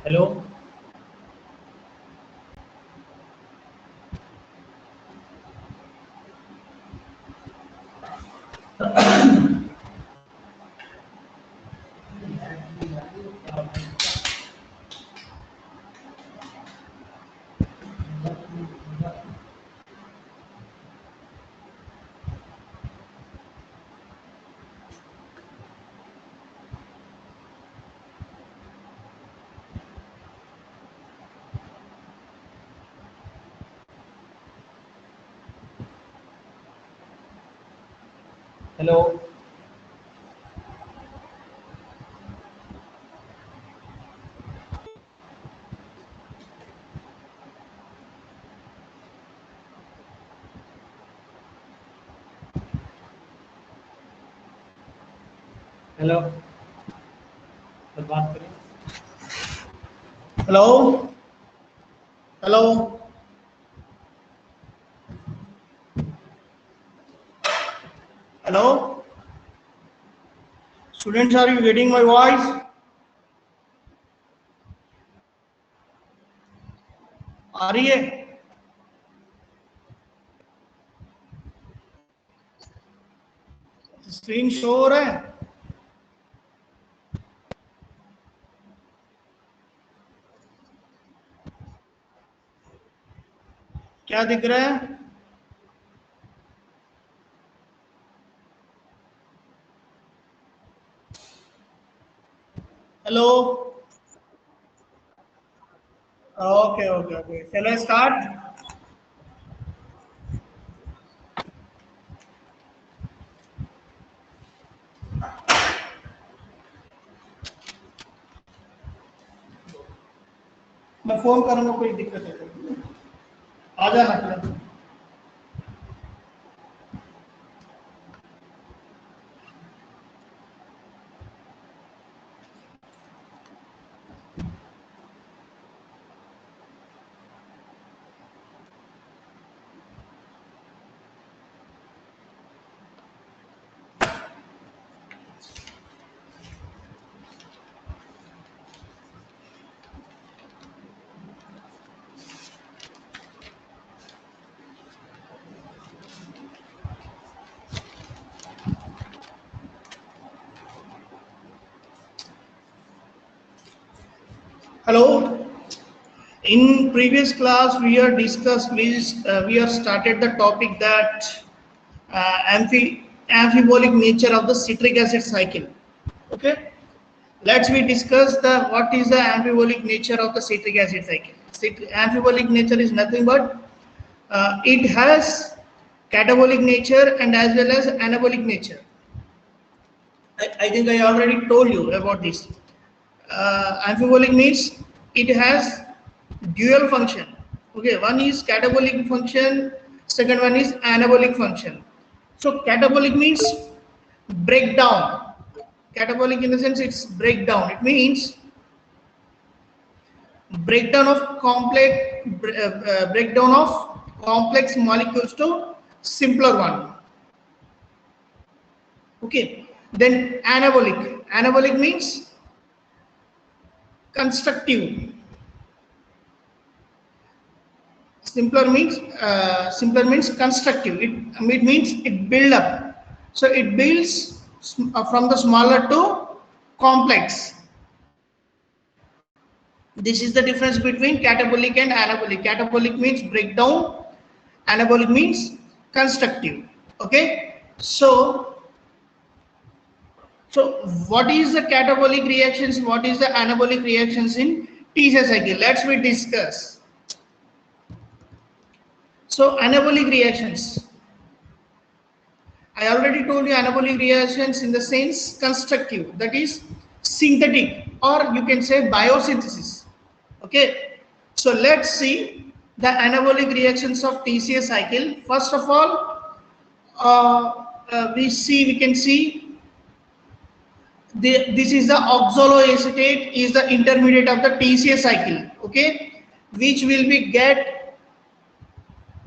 Hello. Hello. Hello तो बात करें. Hello. Hello. Hello. Students, are you getting my voice? आ रही है? स्क्रीन शो हो रहा है? क्या दिख रहा है? Hello. Okay okay okay. Shall I start? मैं फोन करूंगा, कोई दिक्कत है? आ जाना फिर. Hello. In previous class, we are discussed. We are started the topic that amphibolic nature of the citric acid cycle. Okay. Let's we discuss the what is the amphibolic nature of the citric acid cycle. Amphibolic nature is nothing but it has catabolic nature and as well as anabolic nature. I think I already told you about this. Amphibolic means it has dual function. Okay, one is catabolic function, second one is anabolic function. So catabolic means breakdown. Catabolic in the sense it's breakdown. It means breakdown of breakdown of complex molecules to simpler one. Okay. Then anabolic. Anabolic means constructive. Simpler means constructive. It means it build up. So it builds from the smaller to complex. This is the difference between catabolic and anabolic. Catabolic means breakdown, anabolic means constructive. Okay. So what is the catabolic reactions? What is the anabolic reactions in TCA cycle? Let's we discuss. So anabolic reactions. I already told you anabolic reactions in the sense constructive, that is synthetic, or you can say biosynthesis. Okay. So let's see the anabolic reactions of TCA cycle. First of all, we can see this is the oxaloacetate is the intermediate of the TCA cycle. Okay, which will be get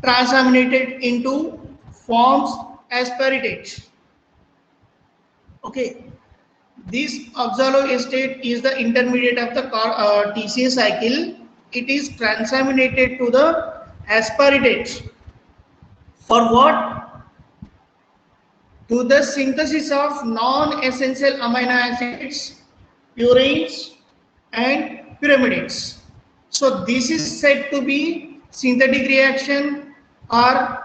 transaminated into forms aspartate. Okay, This oxaloacetate is the intermediate of the TCA cycle. It is transaminated to the aspartate. For what? To the synthesis of non-essential amino acids, purines, and pyrimidates. So this is said to be synthetic reaction or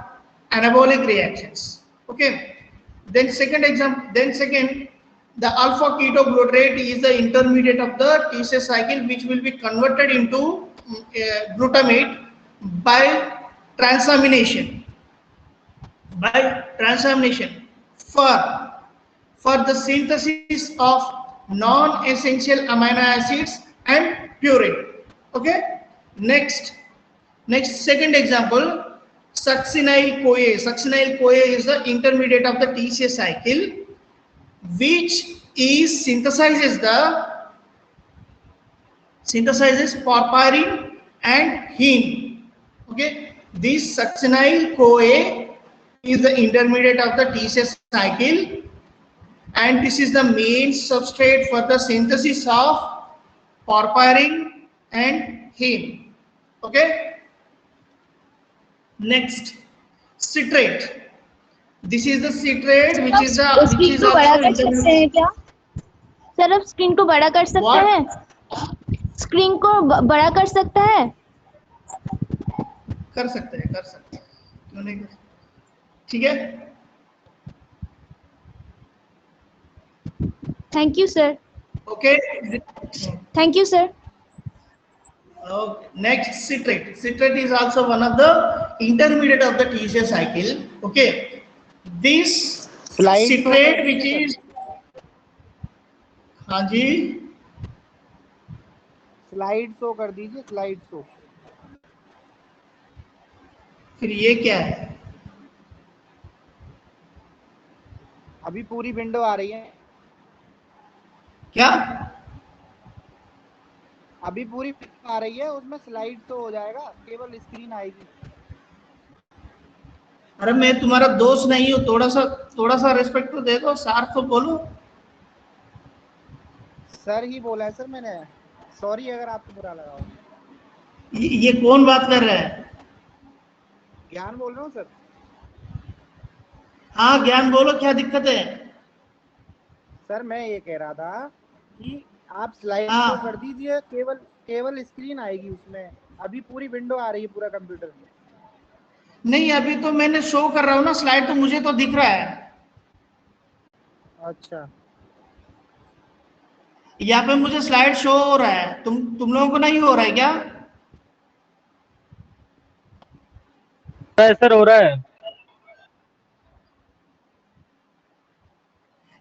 anabolic reactions. Okay. Then second, the alpha ketoglutarate is the intermediate of the TCA cycle, which will be converted into glutamate by transamination. By transamination for the synthesis of non-essential amino acids and purine. Okay. Next second example, succinyl CoA. Succinyl CoA is the intermediate of the TCA cycle, which is synthesizes porphyrin and heme. Okay, this succinyl CoA is the intermediate of the TCA cycle, and this is the main substrate for the synthesis of porphyrin and heme. Okay. Next, citrate. This is the citrate which is screen को बड़ा कर सकते हैं क्या sir? अब screen को बड़ा कर सकते हैं? स्क्रीन को बड़ा कर सकता है? कर सकते हैं क्यों नहीं कर सकते? ठीक है. Thank you sir. Okay. Thank you sir. Next, citrate. Citrate is also one of the intermediate of the TCA cycle. Okay. This citrate which is, हाँ जी, स्लाइड शो कर दीजिए, स्लाइड शो. फिर ये क्या है? अभी पूरी विंडो आ रही है. क्या? अभी पूरी विंडो आ रही है, उसमें स्लाइड शो हो जाएगा, केवल स्क्रीन आएगी. अरे मैं तुम्हारा दोस्त नहीं हूँ, थोड़ा सा रिस्पेक्ट तो दे दो, सार तो बोलो. सर ही बोला है सर मैंने. सॉरी अगर आपको बुरा लगा हो. ये कौन बात कर रहा है? ज्ञान बोल रहा हूँ सर. हाँ ज्ञान बोलो, क्या दिक्कत है? सर मैं ये कह रहा था कि आप स्लाइड हाँ. शो कर दीजिए, केवल स्क्रीन आएगी उसमें. अभी पूरी विंडो आ रही है पूरा कंप्यूटर में. नहीं, अभी तो मैंने शो कर रहा हूँ ना, स्लाइड तो मुझे तो दिख रहा है. अच्छा. यहाँ पे मुझे स्लाइड शो हो रहा है, तुम लोगों को नहीं हो रहा है क्या? सर हो रहा है.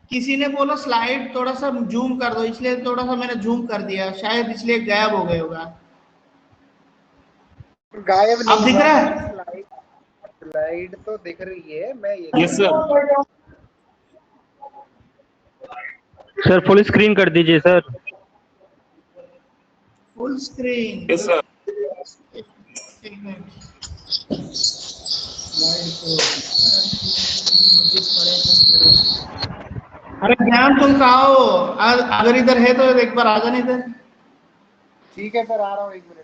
किसी ने बोला स्लाइड थोड़ा सा जूम कर दो, इसलिए थोड़ा सा मैंने जूम कर दिया, शायद इसलिए गायब हो गए होगा. गायब अब नहीं दिख हुआ रहा सर. है? स्लाइड तो दिख रही है. मैं ये यस सर फुल स्क्रीन कर दीजिए sir. Full screen. Yes sir. एक मिनट. अरे ज्ञान तुम कहाँ हो? अगर इधर है तो एक बार आ जाने इधर. ठीक है सर, आ रहा हूँ 1 मिनट में.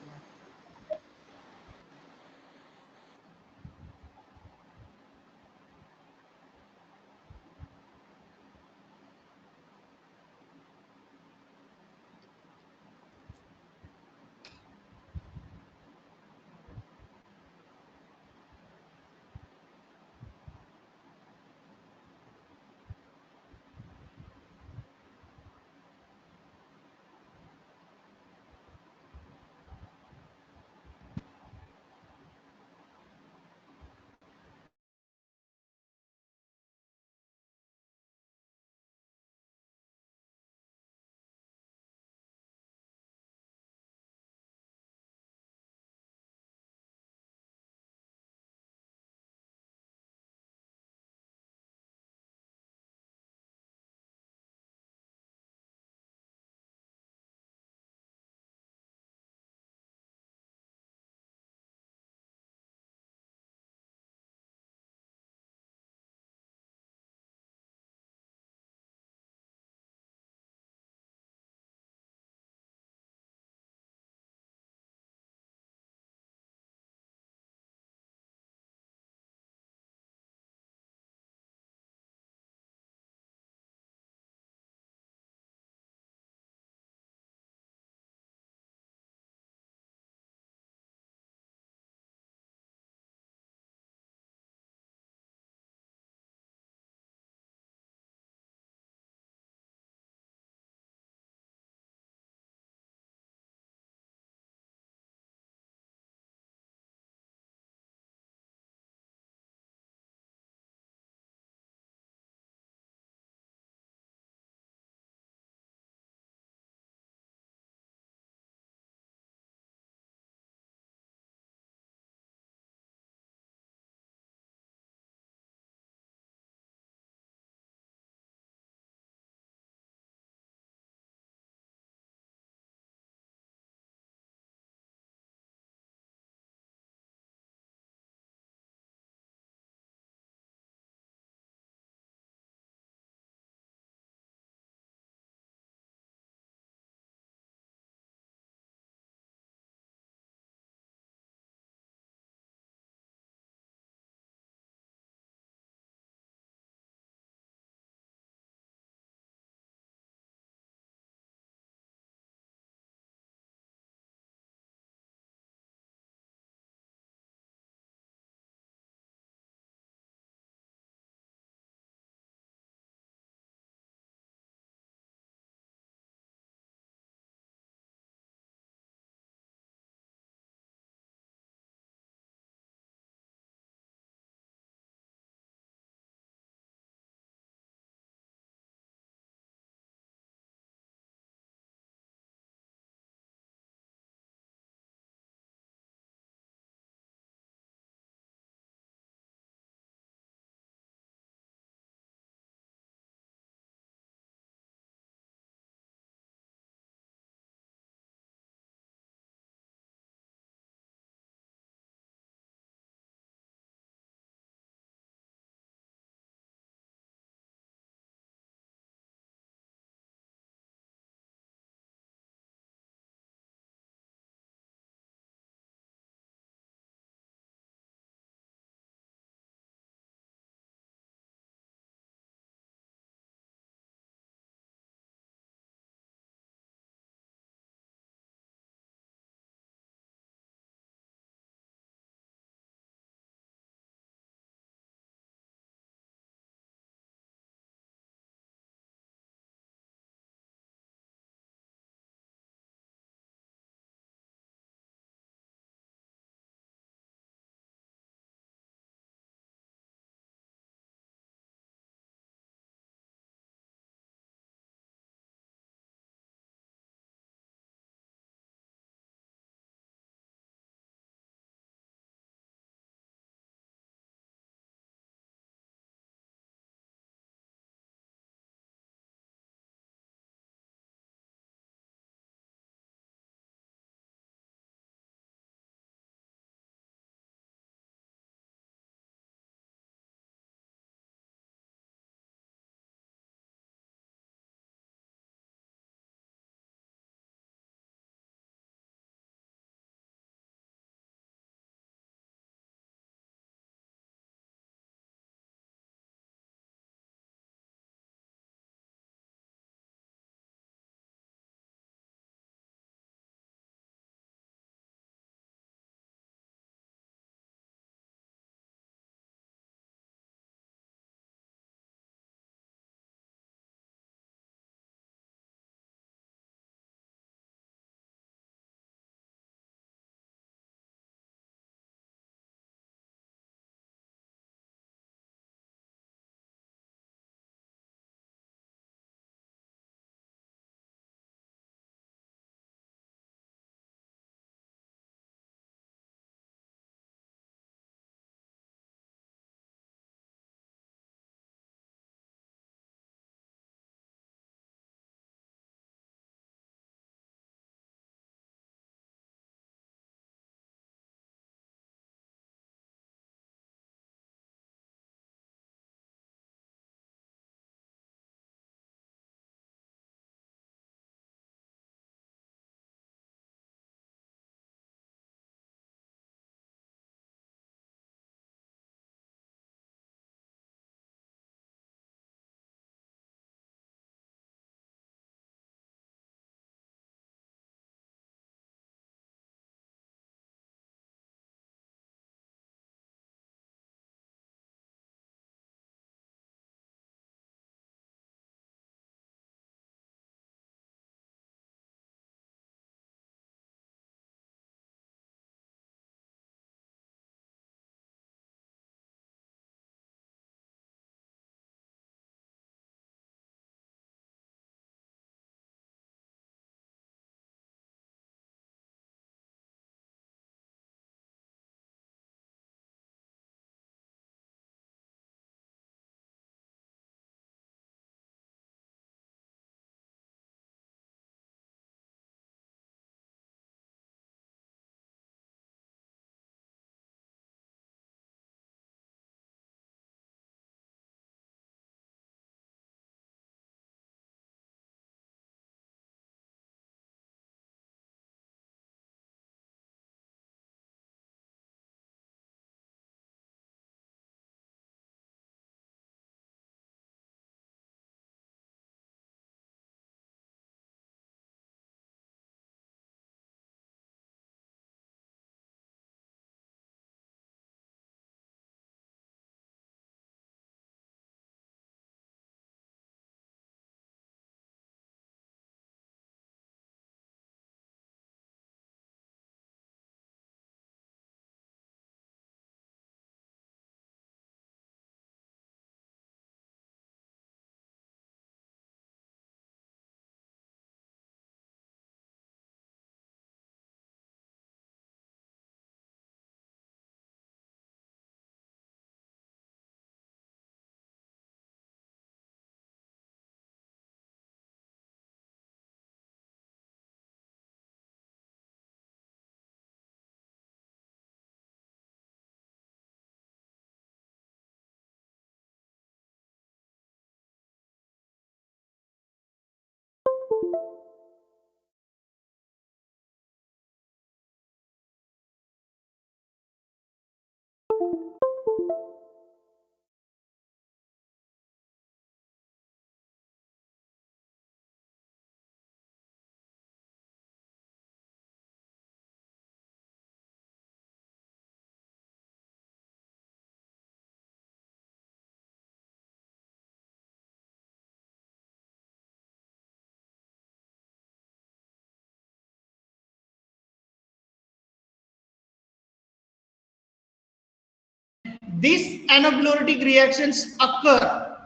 These anaplerotic reactions occur,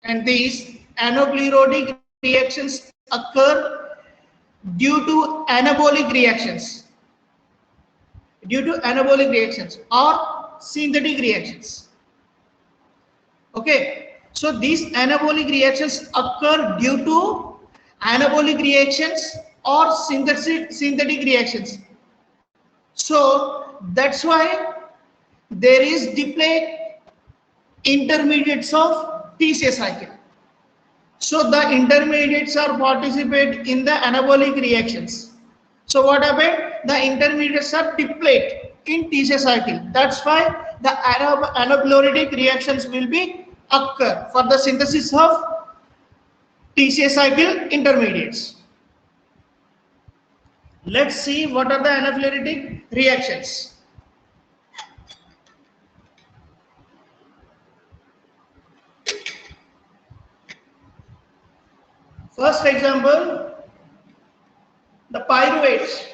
and these anaplerotic reactions occur due to anabolic reactions, or synthetic reactions. Okay, so these anabolic reactions occur due to anabolic reactions or synthetic reactions. So that's why there is diplet intermediates of TCA cycle. So the intermediates are participate in the anabolic reactions. So what happened? The intermediates are diplet in TCA cycle. That's why the anaplerotic reactions will be occur for the synthesis of TCA cycle intermediates. Let's see what are the anaplerotic reactions. First example, the pyruvates.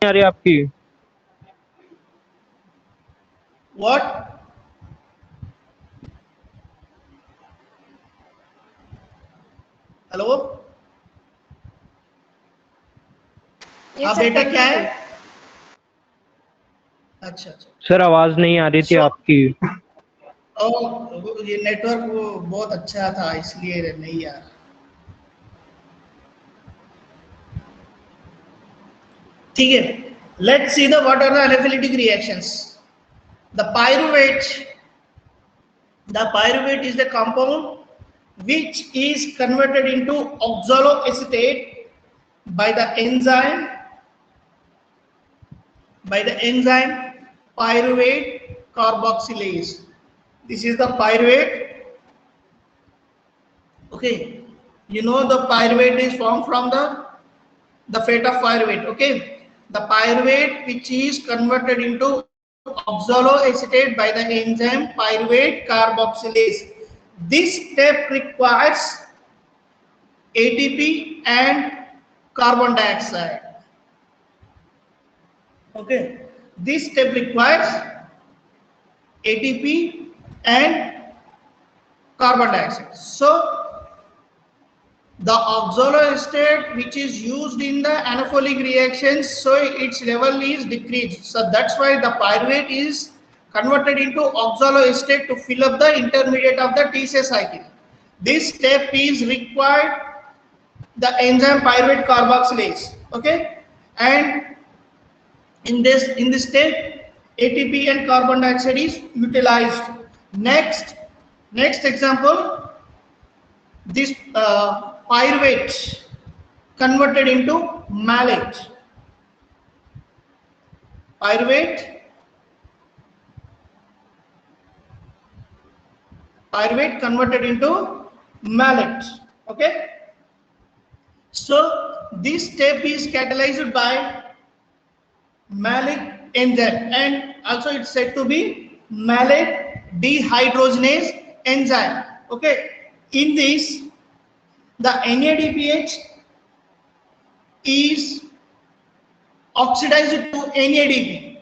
आ रही है आपकी? What? Hello, हाँ बेटा क्या है? अच्छा अच्छा sir आवाज नहीं आ रही थी आपकी। ये नेटवर्क वो बहुत अच्छा था इसलिए नहीं आ रहा। ठीक है, let's see the what are the anaphylactic reactions. The pyruvate is the compound which is converted into oxaloacetate by the enzyme pyruvate carboxylase. This is the pyruvate. Okay, you know the pyruvate is formed from the fate of pyruvate. Okay, the pyruvate which is converted into oxaloacetate by the enzyme pyruvate carboxylase. This step requires ATP and carbon dioxide. Okay, this step requires ATP and carbon dioxide. So the oxaloacetate which is used in the anapholic reactions, so its level is decreased. So that's why the pyruvate is converted into oxaloacetate to fill up the intermediate of the TCA cycle. This step is required the enzyme pyruvate carboxylase. Okay, and in this step ATP and carbon dioxide is utilized. Next example, this pyruvate converted into malate. Pyruvate converted into malate. Okay, so this step is catalyzed by malic enzyme, and also it's said to be malate dehydrogenase enzyme. Okay, in this the NADPH is oxidized to NADP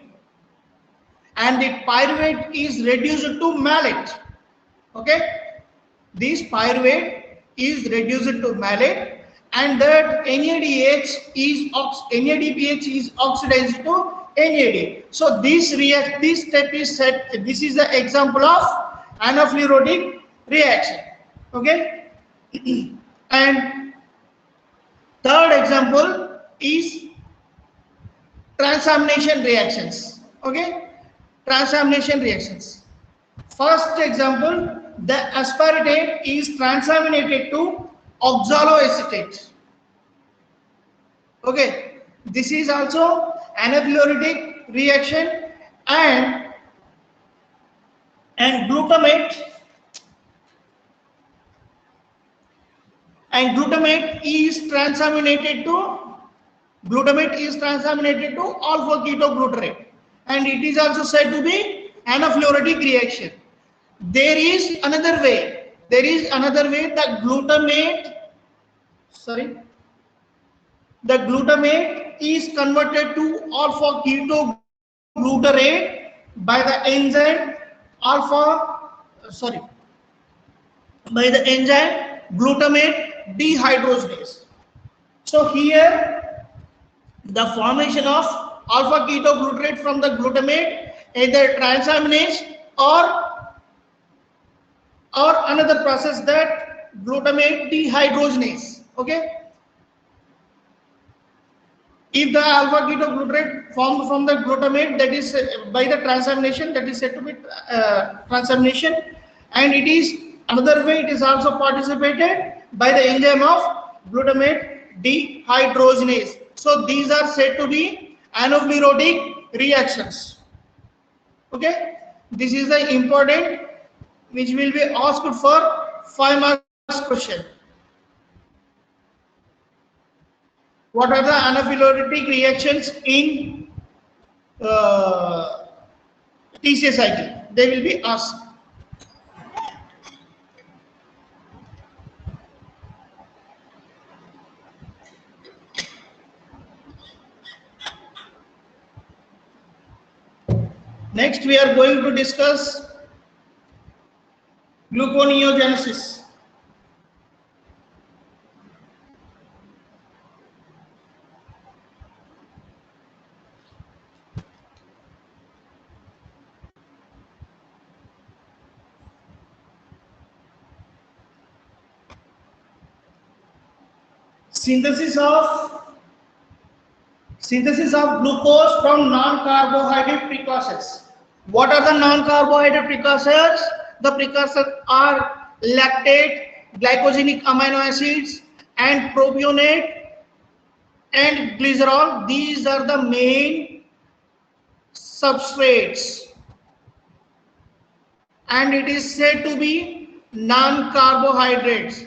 and the pyruvate is reduced to malate. Okay, this pyruvate is reduced to malate and that NADPH is oxidized to NAD. So this step is set. This is the example of anaplerotic reaction. Okay. And third example is transamination reactions. Okay, transamination reactions. First example, the aspartate is transaminated to oxaloacetate. Okay, this is also anafluoridic reaction, and glutamate is transaminated to alpha ketoglutarate, and it is also said to be anafluoridic reaction. There is another way. The glutamate is converted to alpha ketoglutarate by the enzyme glutamate dehydrogenase. So here the formation of alpha ketoglutarate from the glutamate, either transaminase or another process, that glutamate dehydrogenase. Okay, if the alpha ketoglutarate formed from the glutamate, that is by the transamination, that is said to be transamination, and it is another way, it is also participated by the enzyme of glutamate dehydrogenase. So these are said to be anafluoridic reactions. Okay, this is the important, which will be asked for 5 marks question. What are the anafluoridic reactions in TCA cycle? They will be asked. Next, we are going to discuss gluconeogenesis. Synthesis of glucose from non-carbohydrate precursors. What are the non-carbohydrate precursors? The precursors are lactate, glycogenic amino acids, and propionate and glycerol. These are the main substrates, and it is said to be non-carbohydrates.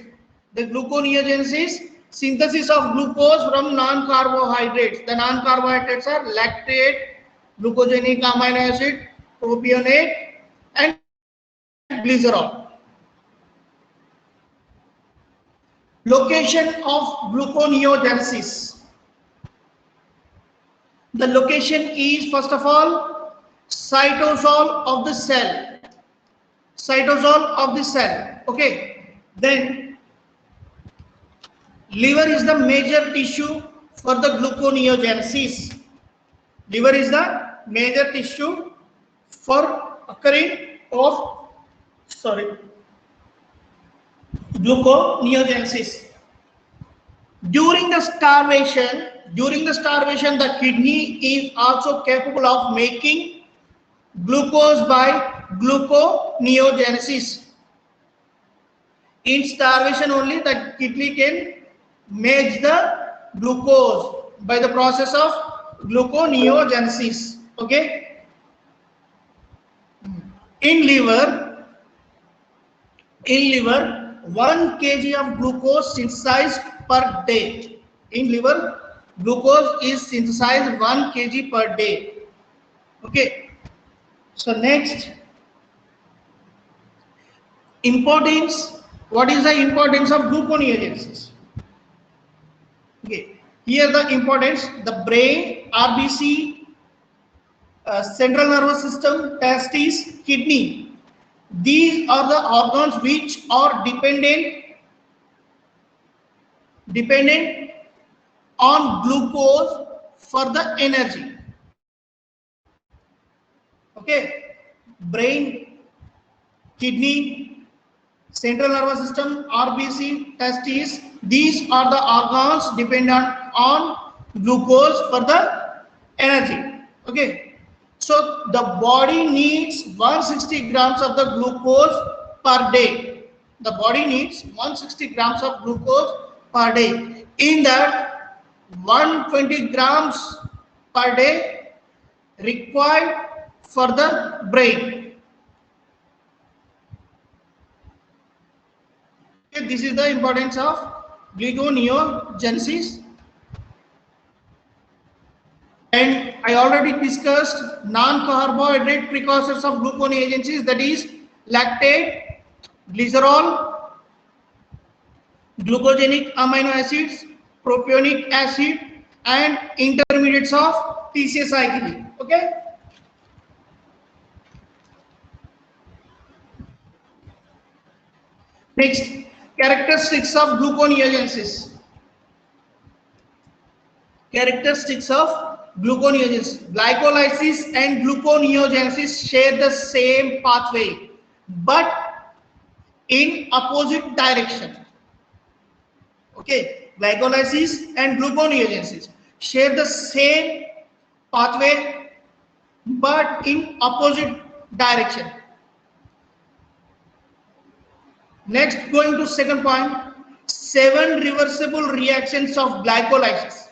The gluconeogenesis, synthesis of glucose from non-carbohydrates. The non-carbohydrates are lactate, glucogenic amino acid, propionate, and glycerol. Location of gluconeogenesis. The location is, first of all, cytosol of the cell. Okay, then liver is the major tissue for the gluconeogenesis. Liver is the major tissue for occurring of gluconeogenesis. During the starvation, the kidney is also capable of making glucose by gluconeogenesis. In starvation only, the kidney can make the glucose by the process of gluconeogenesis. Okay. In liver, 1 kg of glucose synthesized per day. In liver, glucose is synthesized 1 kg per day. Okay. So next, importance. What is the importance of gluconeogenesis? Okay, here the importance: the brain, RBC, central nervous system, testes, kidney. These are the organs which are dependent on glucose for the energy. Okay, brain, kidney, central nervous system, RBC, testes. These are the organs dependent on glucose for the energy. Okay, So the body needs 160 grams of the glucose per day. The body needs 160 grams of glucose per day. In that, 120 grams per day required for the brain. Okay, this is the importance of gluconeogenesis. And I already discussed non-carbohydrate precursors of gluconeogenesis, that is lactate, glycerol, glucogenic amino acids, propionic acid, and intermediates of TCA cycling. Okay. Next, characteristics of gluconeogenesis. Characteristics of gluconeogenesis. Glycolysis and gluconeogenesis share the same pathway, but in opposite direction. Okay, glycolysis and gluconeogenesis share the same pathway, but in opposite direction. Next, going to second point, 7 reversible reactions of glycolysis.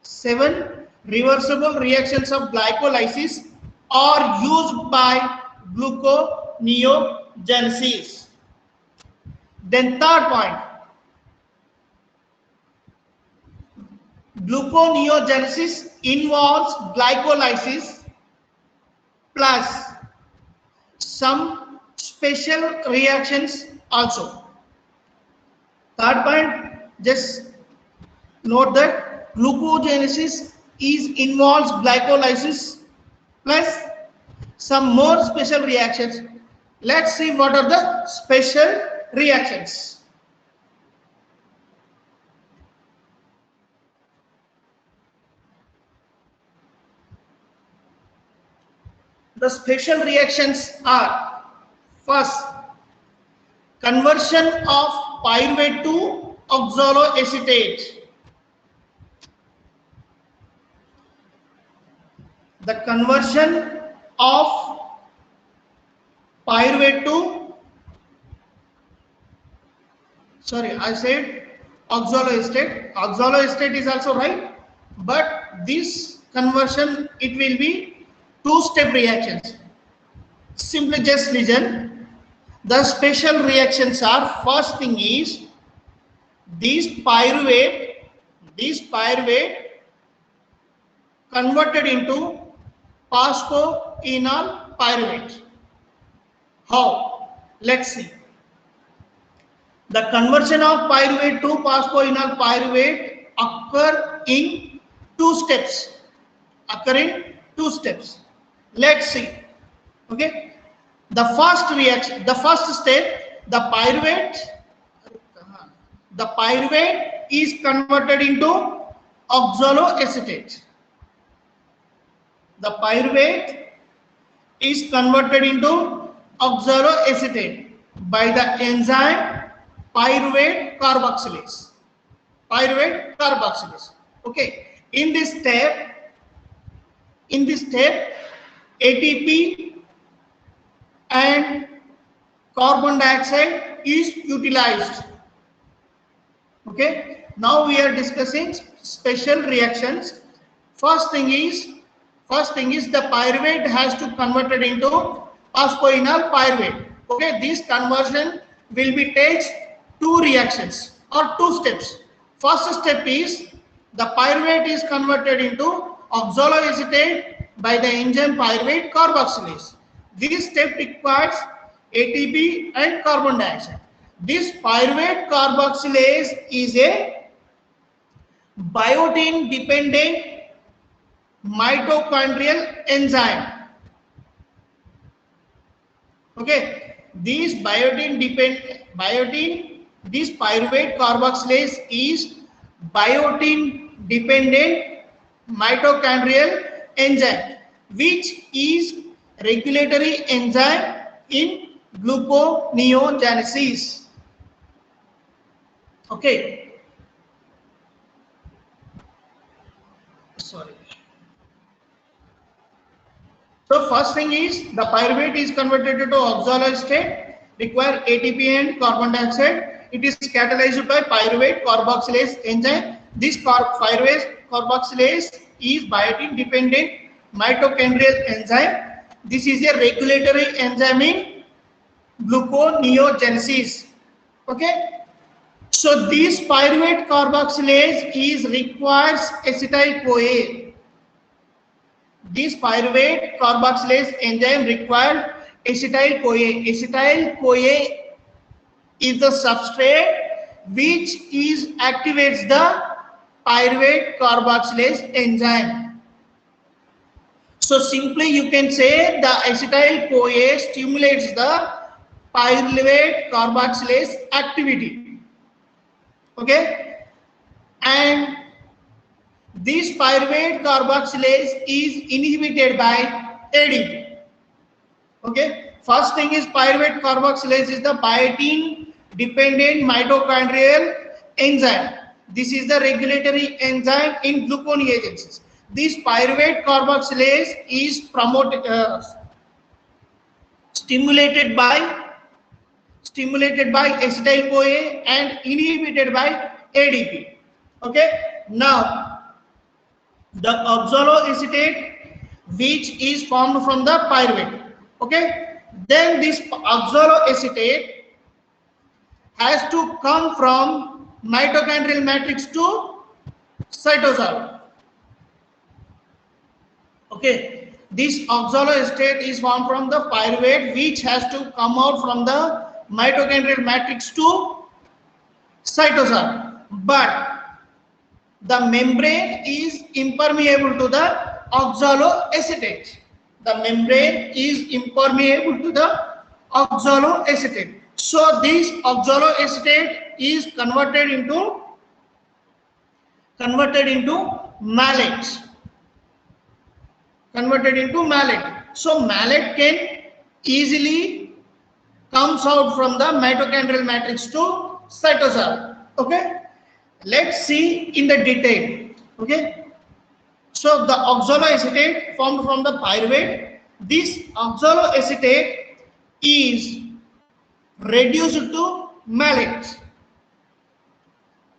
7 reversible reactions of glycolysis are used by gluconeogenesis. Then third point, gluconeogenesis involves glycolysis plus some special reactions also. Third point, just note that glucogenesis involves glycolysis plus some more special reactions. Let's see what are the special reactions. The special reactions are: first, conversion of pyruvate to oxaloacetate. The conversion of pyruvate to, sorry, I said oxaloacetate. Oxaloacetate is also right, but this conversion, it will be two-step reactions. Simply just listen. The special reactions are: first thing is this pyruvate converted into phosphoenol pyruvate. How? Let's see. The conversion of pyruvate to phosphoenol pyruvate occur in two steps. Let's see. Okay. The first reaction, the first step, the pyruvate is converted into oxaloacetate. The pyruvate is converted into oxaloacetate by the enzyme pyruvate carboxylase. Okay. In this step, ATP and carbon dioxide is utilized. Okay. Now we are discussing special reactions. First thing is the pyruvate has to convert it into phosphoenol pyruvate. Okay. This conversion will be takes two reactions or two steps. First step is the pyruvate is converted into oxaloacetate by the enzyme pyruvate carboxylase. This step requires ATP and carbon dioxide. This pyruvate carboxylase is a biotin dependent mitochondrial enzyme. Okay, this pyruvate carboxylase is biotin dependent mitochondrial enzyme, which is regulatory enzyme in gluconeogenesis. Okay. Sorry. So first thing is the pyruvate is converted to oxalo state, require ATP and carbon dioxide. It is catalyzed by pyruvate carboxylase enzyme. This pyruvate carboxylase is biotin dependent mitochondrial enzyme. This is a regulatory enzyme in gluconeogenesis. Okay. So this pyruvate carboxylase is requires acetyl-CoA. This pyruvate carboxylase enzyme required acetyl-CoA. Acetyl-CoA is the substrate which activates the pyruvate carboxylase enzyme. So simply you can say the acetyl-CoA stimulates the pyruvate carboxylase activity. Okay, and this pyruvate carboxylase is inhibited by ADP. Okay, first thing is pyruvate carboxylase is the biotin dependent mitochondrial enzyme. This is the regulatory enzyme in gluconeogenesis. This pyruvate carboxylase is stimulated by acetyl-CoA and inhibited by ADP. Okay, now the oxaloacetate which is formed from the pyruvate. Okay, then this oxaloacetate has to come from mitochondrial matrix to cytosol. Okay, this oxaloacetate is formed from the pyruvate which has to come out from the mitochondrial matrix to cytosol, but the membrane is impermeable to the oxaloacetate. The membrane is impermeable to the oxaloacetate. So this oxaloacetate is converted into malate. So malate can easily comes out from the mitochondrial matrix to cytosol. Okay, let's see in the detail. Okay, so the oxaloacetate formed from the pyruvate, this oxaloacetate is reduced to malate.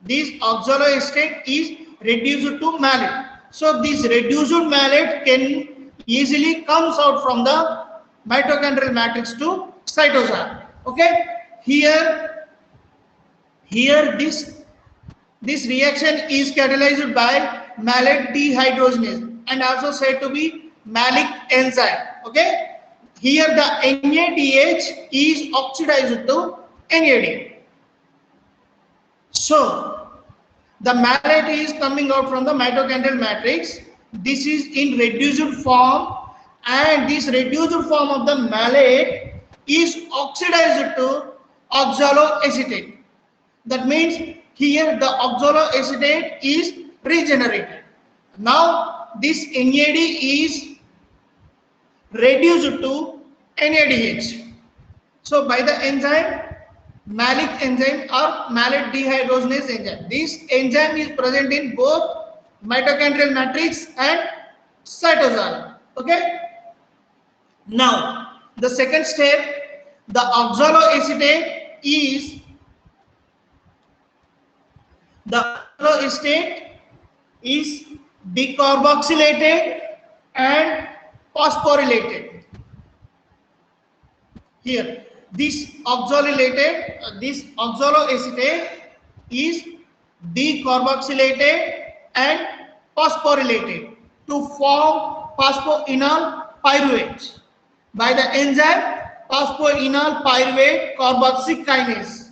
This oxaloacetate is reduced to malate. So this reduced malate can easily comes out from the mitochondrial matrix to cytosol. Okay, here this reaction is catalyzed by malate dehydrogenase and also said to be malic enzyme. Okay, here the NADH is oxidized to NAD. So the malate is coming out from the mitochondrial matrix. This is in reduced form, and this reduced form of the malate is oxidized to oxaloacetate. That means here the oxaloacetate is regenerated. Now this NAD is reduced to NADH. So by the enzyme malic enzyme or malate dehydrogenase enzyme. This enzyme is present in both mitochondrial matrix and cytosol. Okay. Now the second step, the oxaloacetate is decarboxylated and phosphorylated. Here this oxaloacetate is decarboxylated and phosphorylated to form phosphoenol pyruvate by the enzyme phosphoenol pyruvate carboxykinase.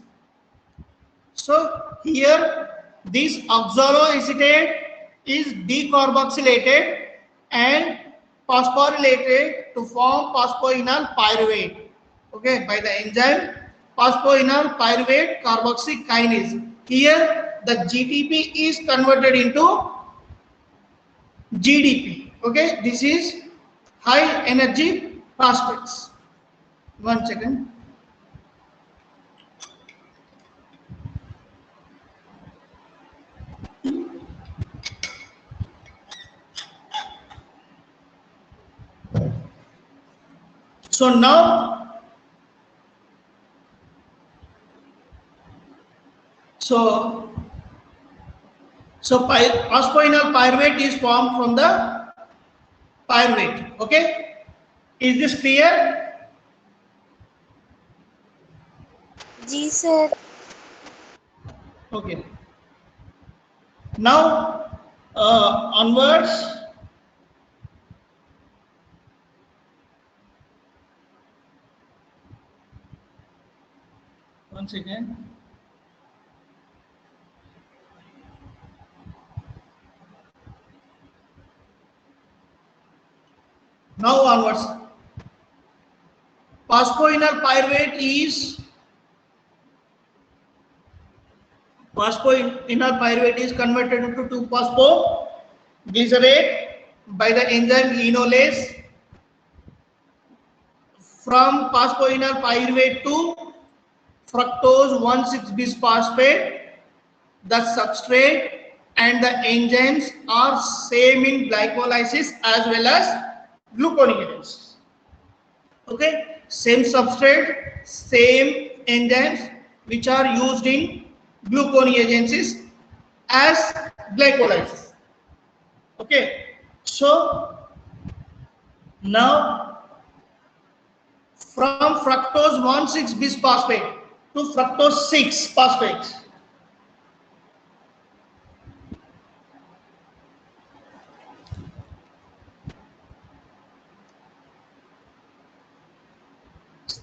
So here this oxaloacetate is decarboxylated and phosphorylated to form phosphoenol pyruvate. Okay, by the enzyme phosphoenol pyruvate carboxykinase. Here the GTP is converted into GDP. Okay, this is high energy phosphates. 1 second. So now, phosphoenol pyruvate is formed from the pyruvate. Okay, is this clear? जी sir. Okay. Now onwards. Once again. Now onwards. Phosphoenol pyruvate is converted into 2-phosphoglycerate by the enzyme enolase. From phosphoenol pyruvate to fructose 1,6-bisphosphate, the substrate and the enzymes are same in glycolysis as well as gluconeogenesis. Okay, same substrate, same enzymes which are used in gluconeogenesis as glycolysis. Okay, so now from fructose 1,6-bisphosphate to fructose 6-phosphate.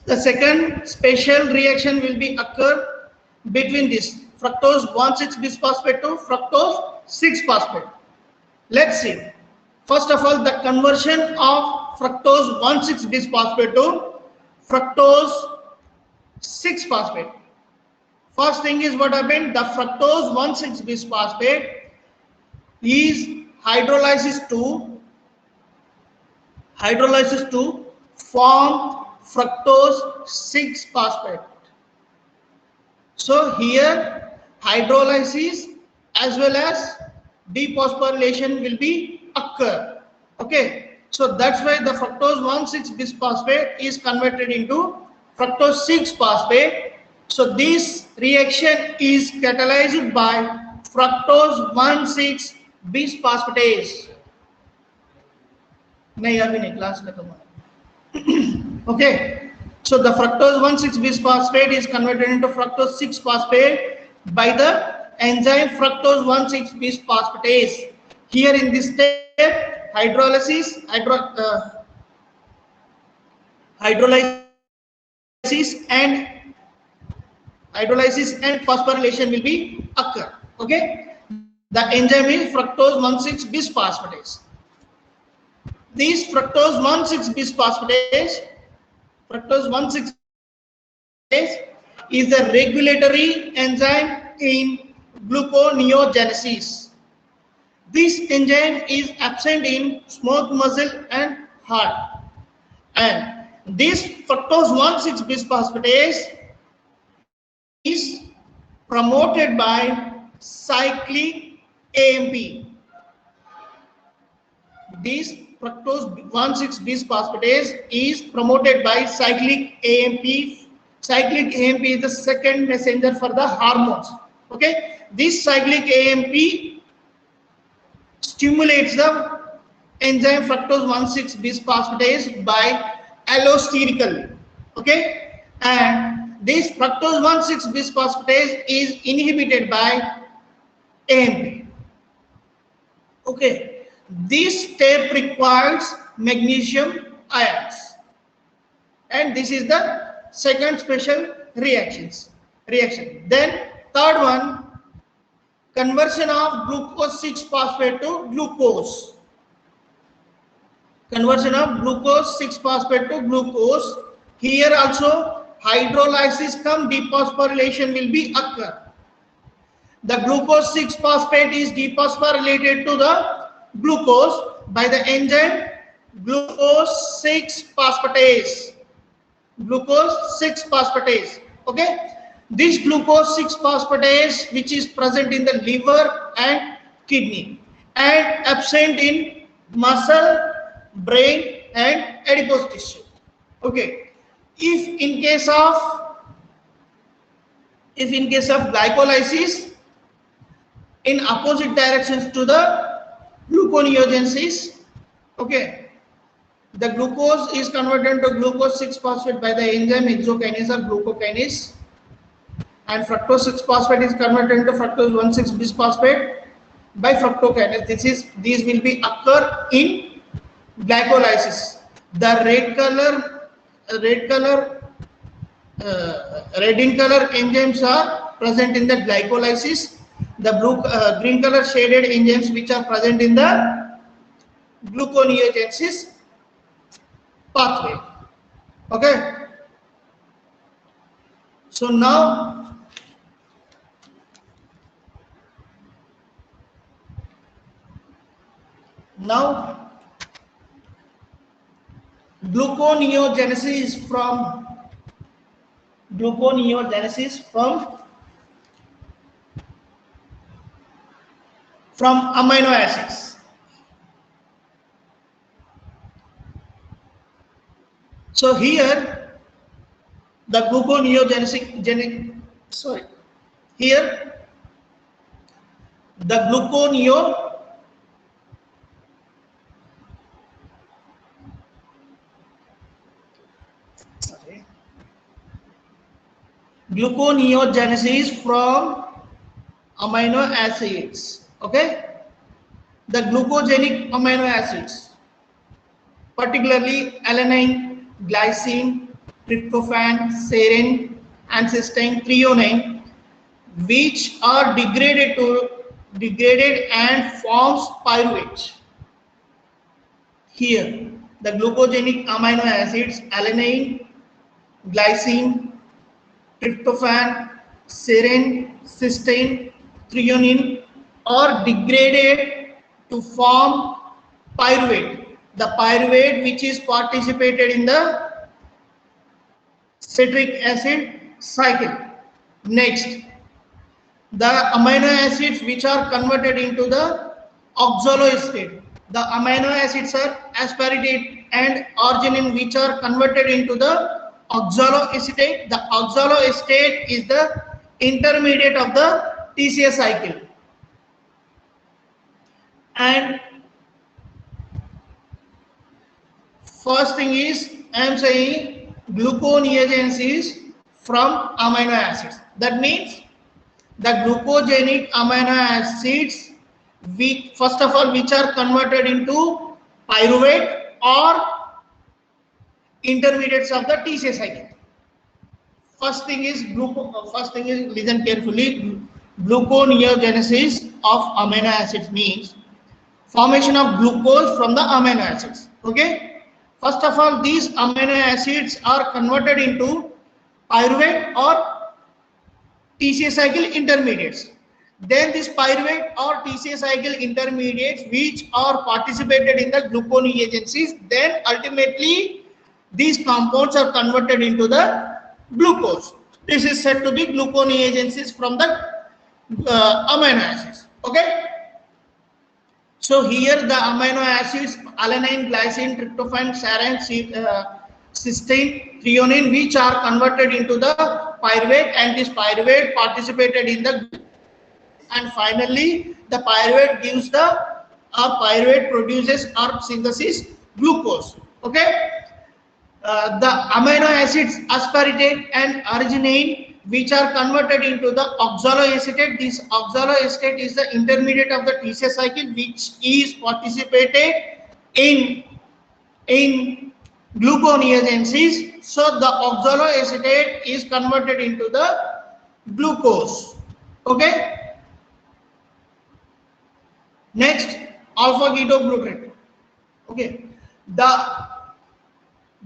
The second special reaction will be occur between this fructose 1,6-bisphosphate to fructose 6-phosphate. Let's see. First of all, the conversion of fructose 1,6-bisphosphate to fructose 6-phosphate. First thing is what happened, the fructose 1,6-bisphosphate is hydrolysis to form fructose 6-phosphate. So here hydrolysis as well as dephosphorylation will be occur. Okay, so that's why the fructose 1,6-bisphosphate is converted into fructose 6-phosphate. So this reaction is catalyzed by fructose 1,6-bisphosphatase. नहीं अभी नहीं class खत्म हुआ. Okay, so the fructose 1,6-bisphosphate is converted into fructose 6-phosphate by the enzyme fructose 1,6-bisphosphatase. Here in this step, hydrolysis and phosphorylation will be occur. Okay, the enzyme is fructose 1,6-bisphosphatase. This fructose 1,6-bisphosphatase is a regulatory enzyme in gluconeogenesis. This enzyme is absent in smooth muscle and heart. And this fructose 1,6-bisphosphatase is promoted by cyclic AMP. This fructose 1,6-bisphosphatase is promoted by cyclic AMP. Cyclic AMP is the second messenger for the hormones. Okay, this cyclic AMP stimulates the enzyme fructose 1,6-bisphosphatase by allosterically. Okay, and this fructose 1,6-bisphosphatase is inhibited by AMP. Okay, this step requires magnesium ions, and this is the second special reaction. Then third one, conversion of glucose 6-phosphate to glucose. Conversion of glucose 6-phosphate to glucose. Here also hydrolysis cum dephosphorylation will be occur. The glucose 6-phosphate is dephosphorylated to the glucose by the enzyme glucose 6-phosphatase. Glucose 6-phosphatase. Okay, this glucose 6-phosphatase, which is present in the liver and kidney and absent in muscle, brain and adipose tissue. Okay, if in case of glycolysis in opposite directions to the gluconeogenesis, okay, the glucose is converted to glucose 6-phosphate by the enzyme hexokinase or glucokinase, and fructose 6-phosphate is converted into fructose 1,6-bisphosphate by fructokinase. These will be occur in glycolysis. The red in color enzymes are present in the glycolysis. The green color shaded enzymes which are present in the gluconeogenesis pathway. Okay. So now gluconeogenesis from amino acids. So here the gluconeogenesis from amino acids. Okay, the glucogenic amino acids, particularly alanine, glycine, tryptophan, serine, and cysteine, threonine, which are degraded and forms pyruvate. Here, the glucogenic amino acids alanine, glycine, tryptophan, serine, cysteine, threonine are degraded to form pyruvate. The pyruvate which is participated in the citric acid cycle. Next, the amino acids which are converted into the oxaloacetate. The amino acids are aspartate and arginine which are converted into the oxaloacetate. The oxaloacetate is the intermediate of the TCA cycle. And first thing is, I am saying gluconeogenesis from amino acids. That means the glucogenic amino acids, first of all, which are converted into pyruvate or intermediates of the TCA cycle. First thing is listen carefully. Gluconeogenesis of amino acids means formation of glucose from the amino acids. Okay. First of all, these amino acids are converted into pyruvate or TCA cycle intermediates. Then this pyruvate or TCA cycle intermediates which are participated in the gluconeogenesis, then ultimately these compounds are converted into the glucose. This is said to be gluconeogenesis from the amino acids. Okay. So here the amino acids alanine, glycine, tryptophan, serine, cysteine, threonine, which are converted into the pyruvate, and this pyruvate participated in the, and finally the pyruvate produces or synthesis glucose. Okay. The amino acids aspartate and arginine, which are converted into the oxaloacetate. This oxaloacetate is the intermediate of the TCA cycle, which is participated in gluconeogenesis. So the oxaloacetate is converted into the glucose. Okay. Next, alpha ketoglutarate. Okay. The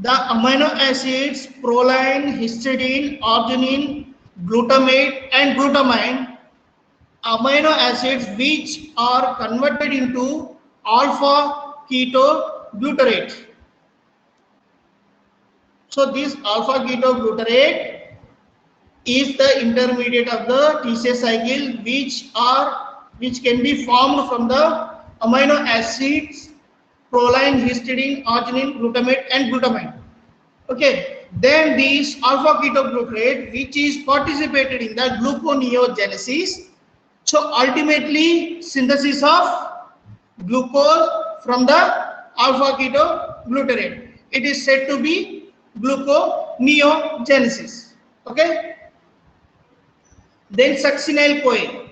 amino acids proline, histidine, arginine, glutamate and glutamine, amino acids which are converted into alpha ketoglutarate. So this alpha ketoglutarate is the intermediate of the TCA cycle which can be formed from the amino acids proline, histidine, arginine, glutamate and glutamine. Okay, then this alpha ketoglutarate, which is participated in the gluconeogenesis, so ultimately synthesis of glucose from the alpha ketoglutarate. It is said to be gluconeogenesis. Okay. Then succinyl-CoA.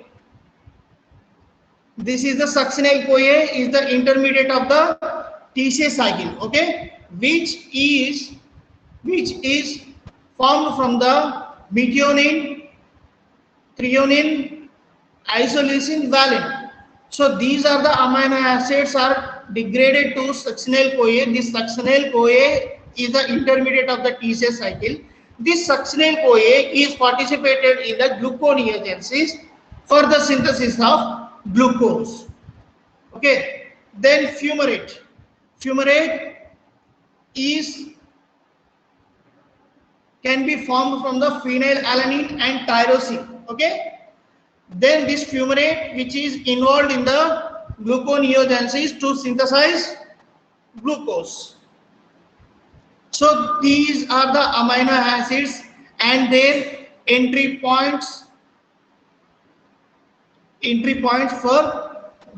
This is the succinyl-CoA is the intermediate of the TCA cycle. Okay, which is formed from the methionine, threonine, isoleucine, valine. So these are the amino acids are degraded to succinyl-CoA. This succinyl-CoA is the intermediate of the TCA cycle. This succinyl-CoA is participated in the gluconeogenesis for the synthesis of glucose. Okay, then fumarate. Fumarate can be formed from the phenylalanine and tyrosine. Okay, then this fumarate, which is involved in the gluconeogenesis to synthesize glucose. So these are the amino acids and their entry points for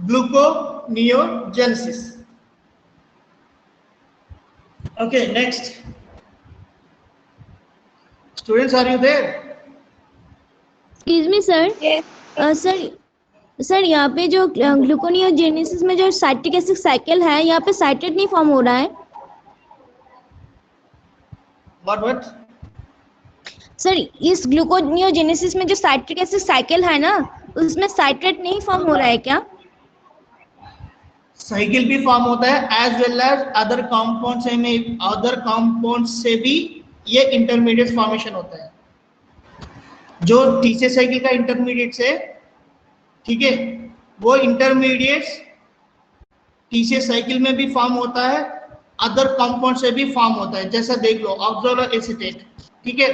gluconeogenesis. Okay, next. Students, are you there? Excuse me sir, Yes. Sir यहाँ पे जो gluconeogenesis में जो citric acid cycle है, यहाँ पे citrate नहीं form हो रहा है What? सर? इस ग्लूकोनियोजेनेसिस में जो साइट्रिक एसिड साइकिल है ना, उसमें साइट्रेट नहीं फॉर्म हो रहा है क्या? साइकिल भी फॉर्म होता है as well as other compound से भी ये इंटरमीडिएट फॉर्मेशन होता है। जो टीसीए साइकिल का इंटरमीडिएट से, ठीक है, वो इंटरमीडिएट टीसीए साइकिल में भी फॉर्म होता है, अदर कंपाउंड से भी फॉर्म होता है। जैसा देख लो ऑक्सैलोएसीटेट, ठीक है,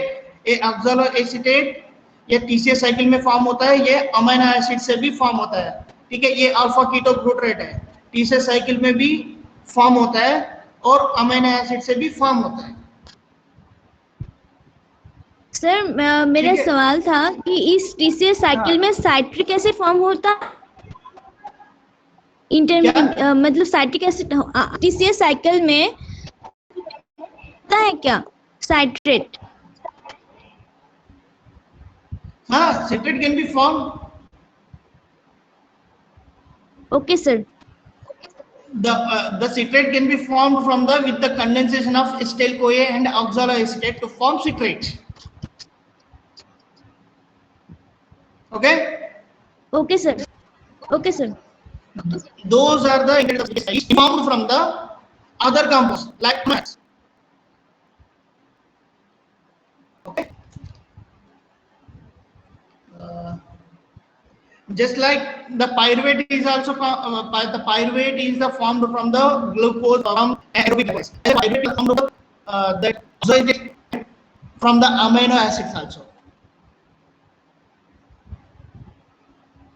ये ऑक्सैलोएसीटेट ये टीसीए साइकिल में फॉर्म होता है, ये अमीनो एसिड से भी फॉर्म होता है, ठीक है। ये अल्फा कीटोग्लूटारेट है, टीसीए साइकिल में भी फॉर्म होता है और अमीनो एसिड से भी फॉर्म होता है। सर मेरा सवाल था कि इस टीसीए साइकिल में साइट्रिक एसिड फॉर्म होता मतलब साइट्रिक एसिड टीसीए साइकिल में होता है क्या साइट्रेट? हाँ, citrate can be formed. Okay, sir. The citrate can be formed from with the condensation of acetyl-CoA and oxaloacetate to form citrate. Okay. Okay, sir. Okay, sir. Those are the ingredients formed from the other compounds like max. Okay. Just like the pyruvate is also the pyruvate is the formed from the glucose from aerobic process. Pyruvate is formed from the amino acids also.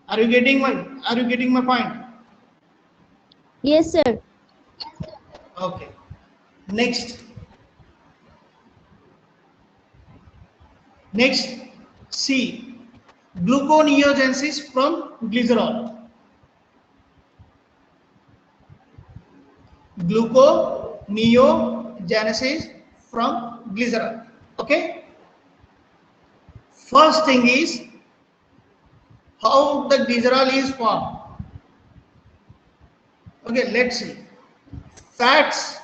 Are you getting my point? Yes, sir. Okay. Next, C. Gluconeogenesis from glycerol. Gluconeogenesis from glycerol. Okay. First thing is how the glycerol is formed. Okay, let's see. Fats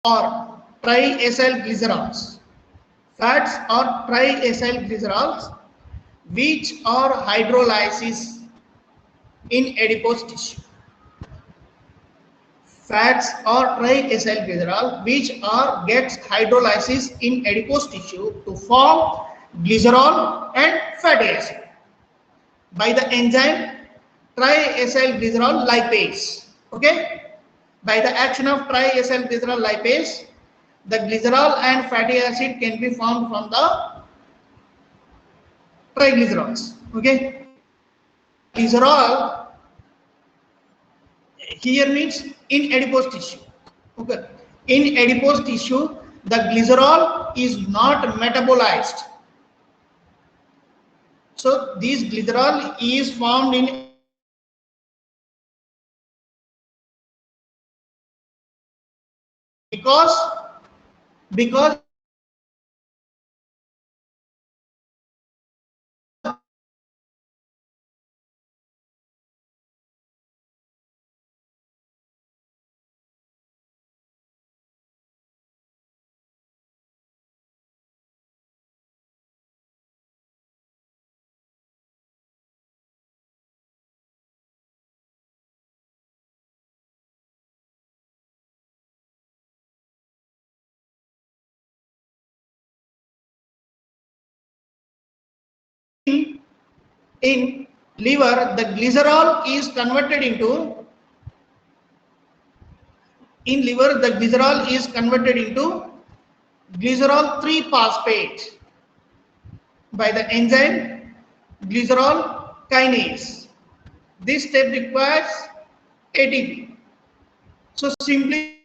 or triacyl glycerols. Fats or triacyl glycerols which are hydrolysis in adipose tissue. Fats or triacyl glycerol which are gets hydrolysis in adipose tissue to form glycerol and fatty acid by the enzyme triacyl glycerol lipase. Okay. By the action of triacyl glycerol lipase, the glycerol and fatty acid can be formed from the triglycerols. Okay, glycerol here means in adipose tissue. Okay, in adipose tissue, the glycerol is not metabolized. So this glycerol is formed in because in liver the glycerol is converted into glycerol 3 phosphate by the enzyme glycerol kinase. This step requires ATP. So simply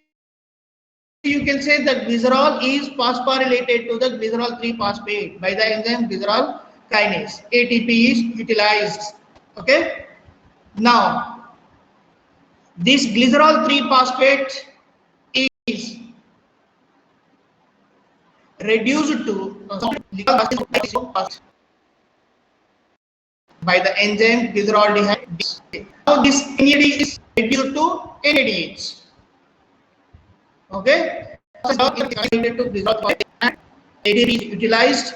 you can say that glycerol is phosphorylated to the glycerol 3 phosphate by the enzyme glycerol kinase. ATP is utilized. Okay. Now this glycerol 3 phosphate is reduced to by the enzyme glyceraldehyde. Now this NAD is reduced to NADH. Okay, to glycerol and ADP is utilized,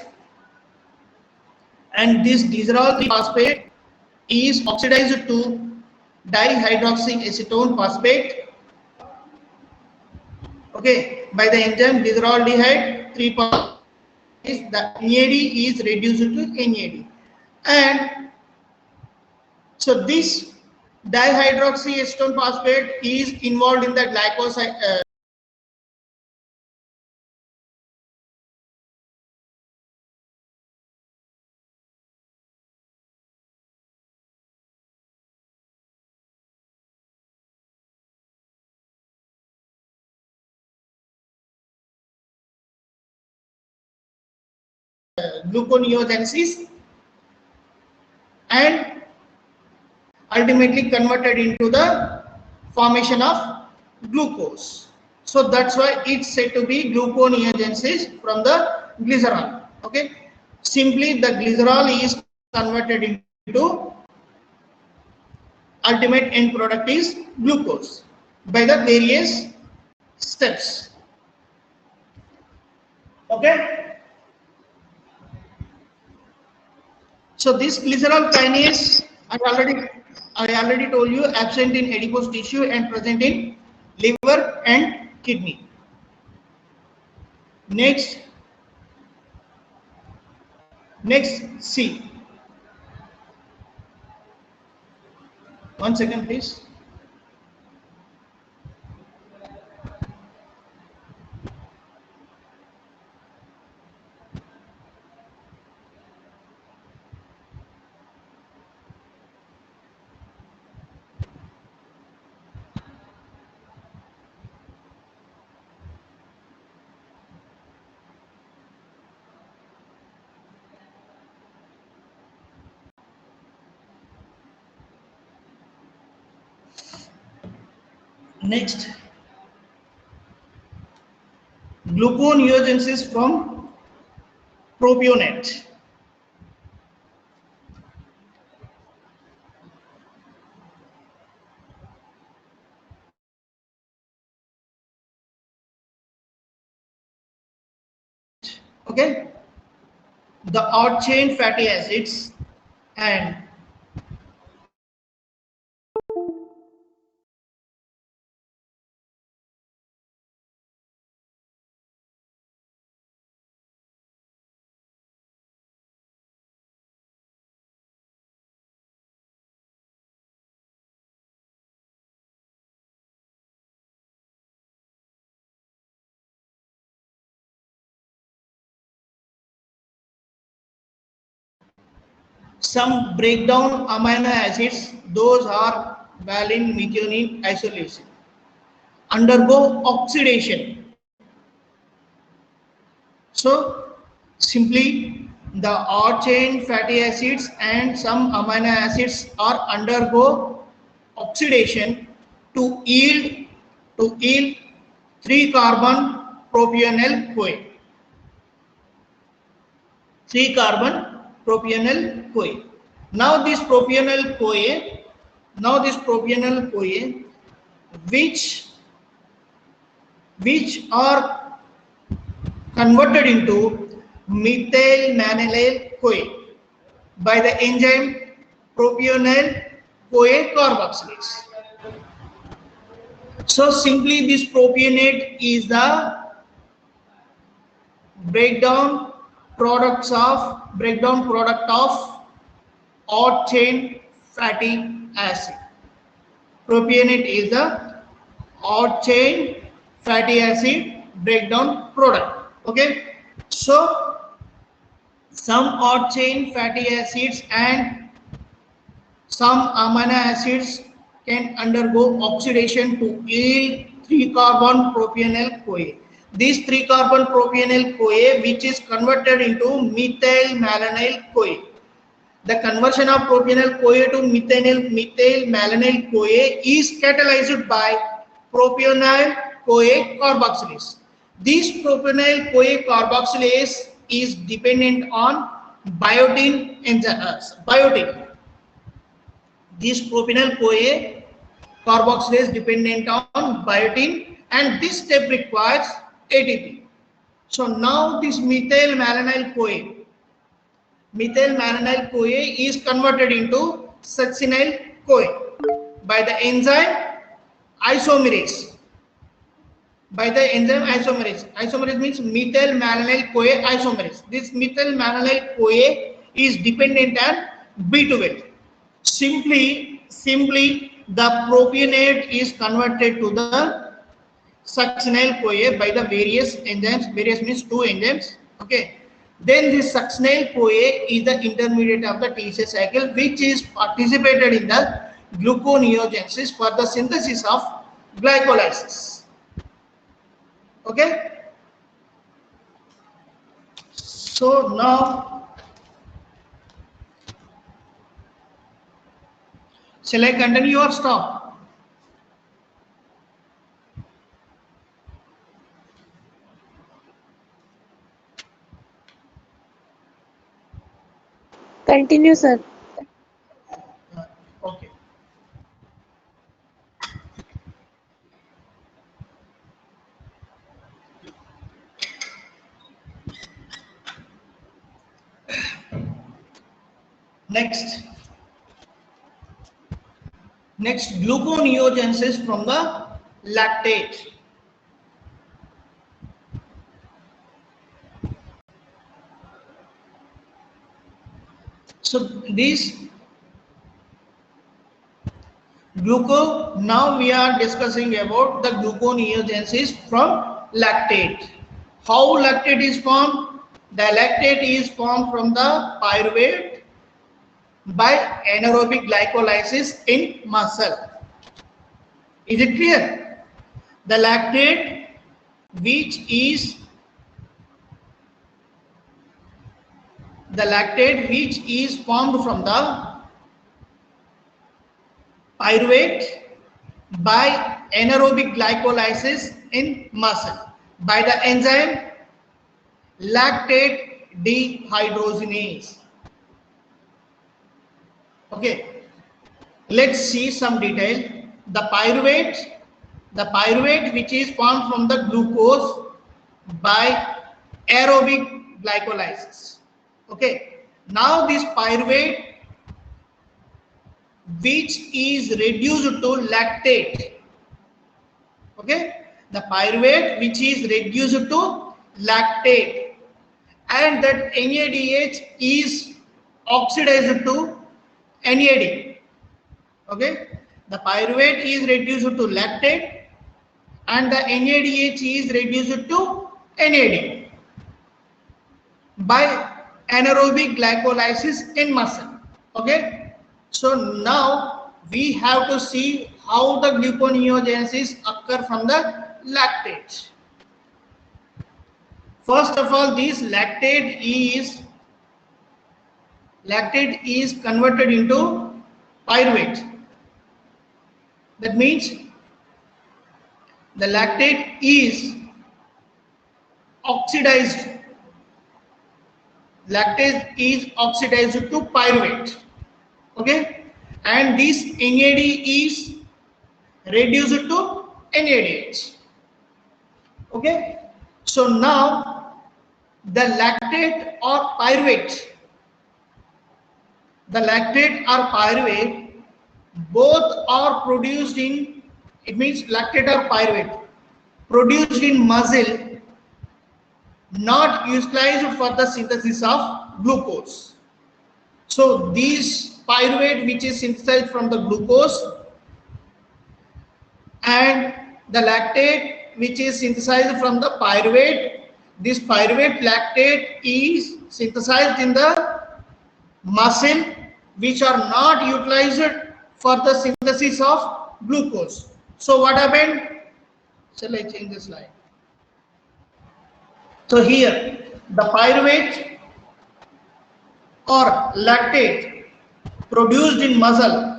and this glycerol phosphate is oxidized to dihydroxyacetone phosphate. Okay, by the enzyme glyceraldehyde 3 is the NAD is reduced to NAD, and so this dihydroxyacetone phosphate is involved in the glycoside. Gluconeogenesis and ultimately converted into the formation of glucose. So that's why it's said to be gluconeogenesis from the glycerol. Okay, simply the glycerol is converted into ultimate end product is glucose by the various steps. Okay, so this glycerol kinase I already told you absent in adipose tissue and present in liver and kidney. Next C. 1 second please. Next, gluconeogenesis from propionate. Okay, the odd chain fatty acids and Some breakdown amino acids, those are valine, methionine, isoleucine, undergo oxidation. So simply the odd chain fatty acids and some amino acids are undergo oxidation to yield 3 carbon propionyl CoA. 3 carbon propionyl CoA. Now this propionyl CoA, which are converted into methyl mannanyl CoA by the enzyme propionyl CoA carboxylase. So simply this propionate is the breakdown product of odd chain fatty acid. Propionate is the odd chain fatty acid breakdown product. Okay, so some odd chain fatty acids and some amino acids can undergo oxidation to yield 3 carbon propionyl CoA. This 3 carbon propionyl CoA, which is converted into methyl mannanyl CoA. The conversion of propionyl CoA to methyl mannanyl CoA is catalyzed by propionyl CoA carboxylase. This propionyl CoA carboxylase is dependent on biotin enzyme. This propionyl CoA carboxylase dependent on biotin, and this step requires ATP. So now this methyl mannanyl CoA is converted into succinyl CoA by the enzyme isomerase. Isomerase means methyl mannanyl CoA isomerase. This methyl mannanyl CoA is dependent on B12. Simply the propionate is converted to the succinyl CoA by the various enzymes. Various means 2 enzymes. Okay. Then this succinyl CoA is the intermediate of the TCA cycle, which is participated in the gluconeogenesis for the synthesis of glycolysis. Okay. So now, shall I continue or stop? Continue, sir. Okay. Next gluconeogenesis from the lactate. So this now we are discussing about the gluconeogenesis from lactate. How lactate is formed? The lactate is formed from the pyruvate by anaerobic glycolysis in muscle. Is it clear? The lactate which is formed from the pyruvate by anaerobic glycolysis in muscle by the enzyme lactate dehydrogenase. Okay, let's see some detail. The pyruvate which is formed from the glucose by aerobic glycolysis. Okay, now this pyruvate which is reduced to lactate. Okay, the pyruvate which is reduced to lactate, and that NADH is oxidized to NAD. Okay, the pyruvate is reduced to lactate and the NADH is reduced to NAD by anaerobic glycolysis in muscle. Okay, so now we have to see how the gluconeogenesis occur from the lactate. First of all, this lactate is converted into pyruvate. That means the lactate is oxidized. Lactate is oxidized to pyruvate. Okay, and this NAD is reduced to NADH. Okay, so now the lactate or pyruvate, both are produced in, it means lactate or pyruvate produced in muscle, not utilized for the synthesis of glucose. So these pyruvate which is synthesized from the glucose and the lactate which is synthesized from the pyruvate, this pyruvate lactate is synthesized in the muscle which are not utilized for the synthesis of glucose. So what happened? Shall I change the slide? So here the pyruvate or lactate produced in muscle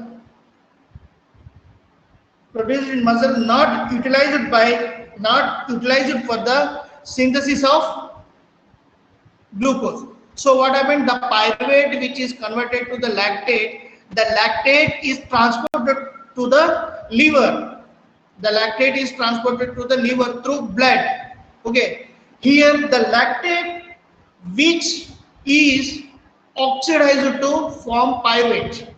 not utilized for the synthesis of glucose. So what happened? The pyruvate which is converted to the lactate is transported to the liver. The lactate is transported to the liver through blood. Okay, here the lactate which is oxidized to form pyruvate.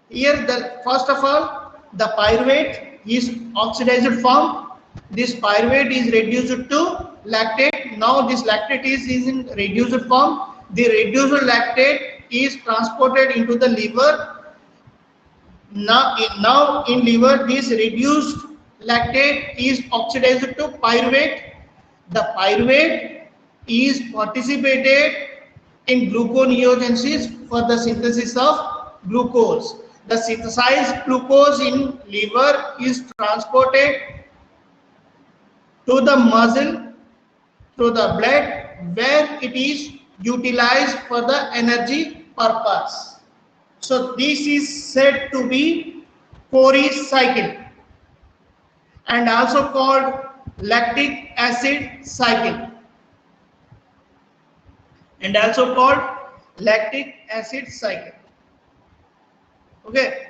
Here first of all the pyruvate is oxidized form. This pyruvate is reduced to lactate. Now this lactate is in reduced form. The reduced lactate is transported into the liver. Now in liver this reduced lactate is oxidized to pyruvate. The pyruvate is participated in gluconeogenesis for the synthesis of glucose. The synthesized glucose in liver is transported to the muscle through the blood where it is utilized for the energy purpose. So this is said to be Cori cycle and also called lactic acid cycle Okay,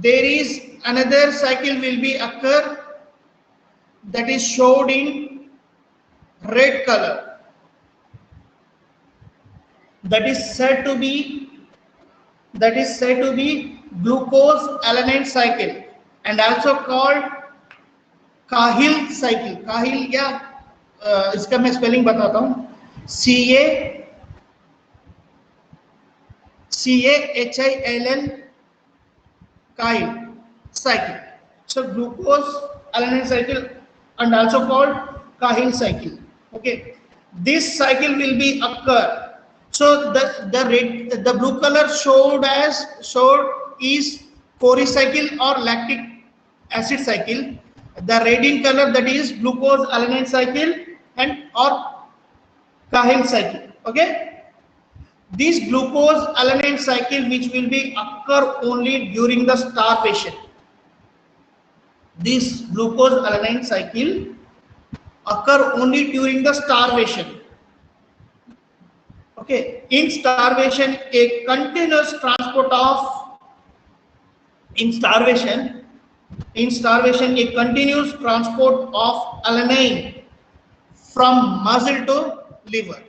there is another cycle will be occur that is showed in red color, that is said to be glucose alanine cycle and also called Cahill cycle. Cahill या इसका मैं spelling बताता हूँ, CAHILL Cahill cycle. So glucose alanine cycle and also called Cahill cycle. Okay, this cycle will be occur. So the blue color showed is Cori cycle or lactic acid cycle. The red in color that is glucose alanine cycle and or Cahill cycle. Okay, this glucose alanine cycle which will be occur only during the starvation. This glucose alanine cycle occur only during the starvation. Okay, in starvation a continuous transport of alanine from muscle to liver.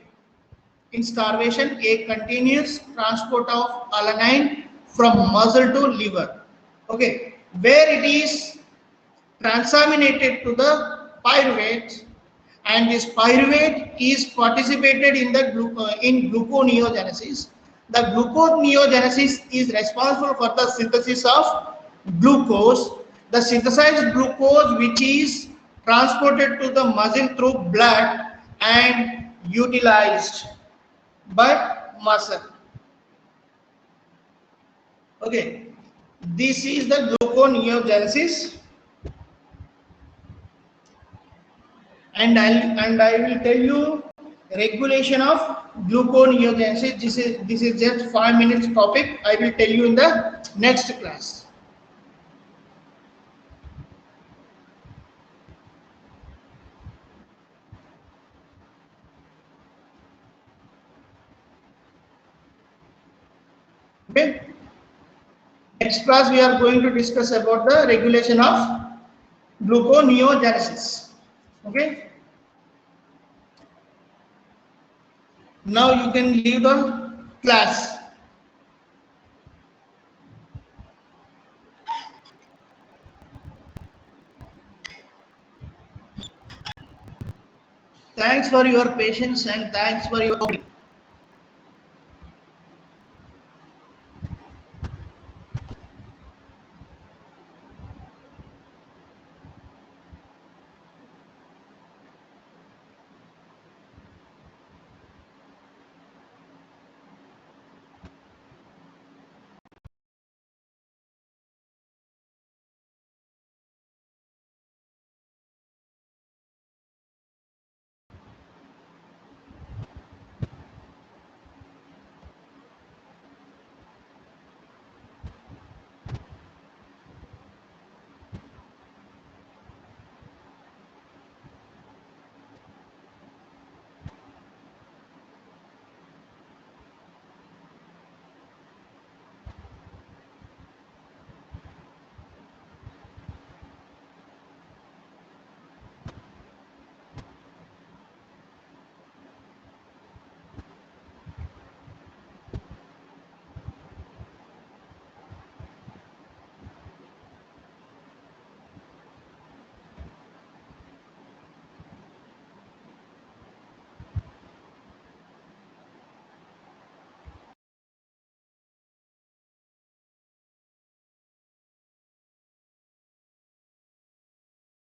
In starvation a continuous transport of alanine from muscle to liver. Okay, where it is transaminated to the pyruvate, and this pyruvate is participated in the gluconeogenesis. The gluconeogenesis is responsible for the synthesis of glucose. The synthesized glucose which is transported to the muscle through blood and utilized. But muscle. Okay, this is the gluconeogenesis, and I will tell you regulation of gluconeogenesis. This is just 5 minutes topic. I will tell you in the next class. Okay. Next class we are going to discuss about the regulation of gluconeogenesis. Okay. Now you can leave the class. Thanks for your patience and thanks for your